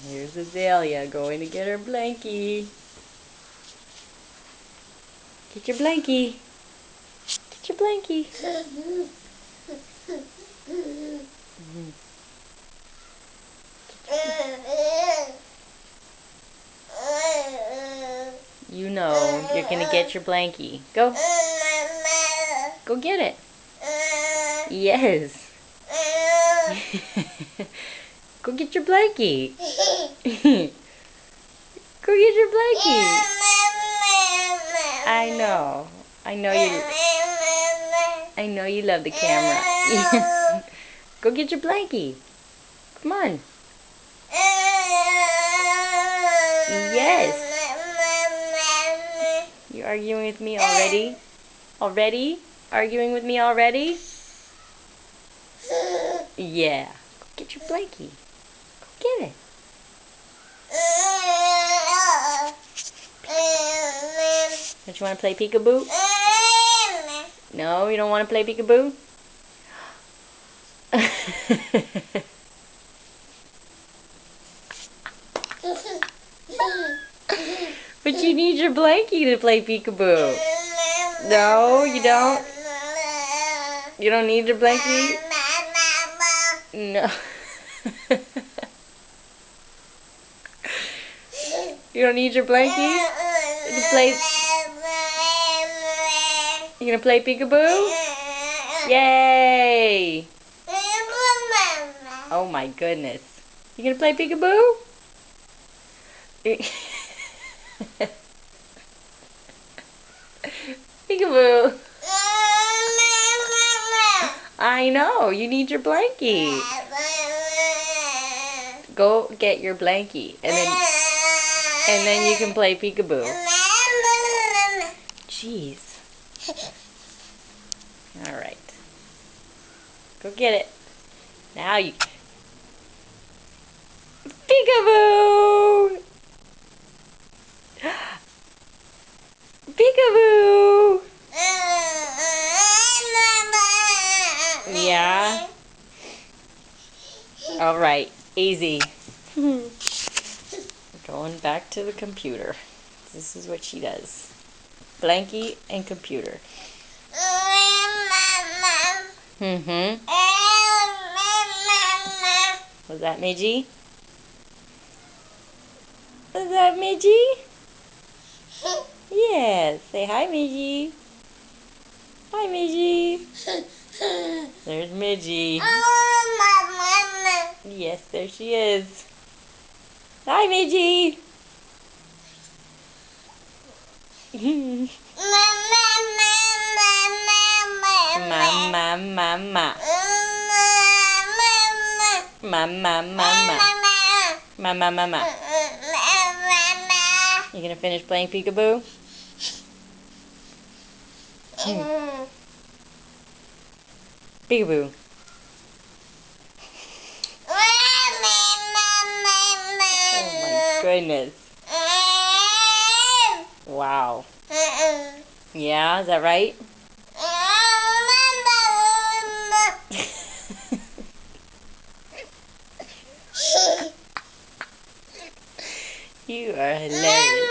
Here's Azalea going to get her blankie. Get your blankie. Get your blankie. You know you're going to get your blankie. Go. Go get it. Yes. Go get your blankie. Go get your blankie. I know. I know you love the camera. Go get your blankie. Come on. Yes. You arguing with me already? Already? Arguing with me already? Yeah. Go get your blankie. Go get it. Don't you want to play peekaboo? No, you don't want to play peekaboo? But you need your blankie to play peekaboo. No, you don't? You don't need your blankie? No. You don't need your blankie to play? You gonna play peekaboo? Yay! Oh my goodness. You gonna play peekaboo? Peekaboo. I know, you need your blankie. Go get your blankie and then you can play peekaboo. Jeez. Alright. Go get it. Now you... Peekaboo! Peekaboo! Yeah? Alright, easy. Going back to the computer. This is what she does. Blankie and computer. Was that Midgie? Was that Midgie? Yes. Say hi, Midgie. Hi, Midgie. There's Midgie. Yes, there she is. Hi, Midgie. Mama, mama. Mama, mama. Mama, mama. You gonna finish playing peekaboo? Peekaboo. Oh my goodness. Wow. Yeah, is that right? You are hilarious.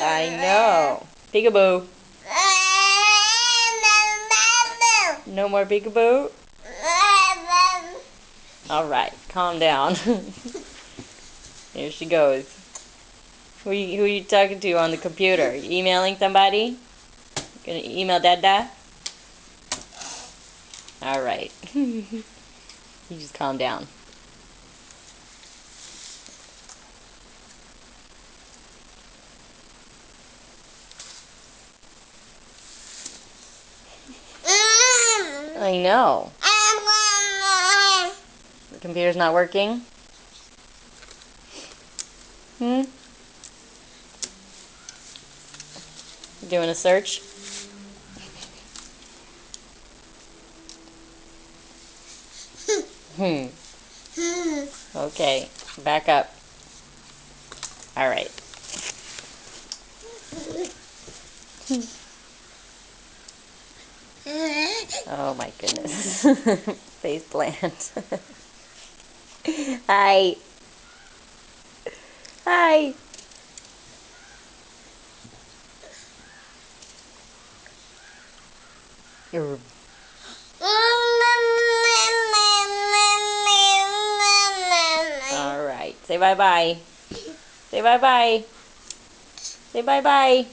I know. Peekaboo. No more peekaboo? Alright, calm down. Here she goes. Who are you talking to on the computer? You emailing somebody? Gonna email Dada? Alright. You just calm down. I know. The computer's not working? Doing a search? Okay, back up. Alright. Oh my goodness. Face plant. Hi. Hi. You're all right. Say bye-bye. Say bye-bye. Say bye-bye.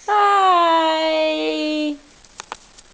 Bye.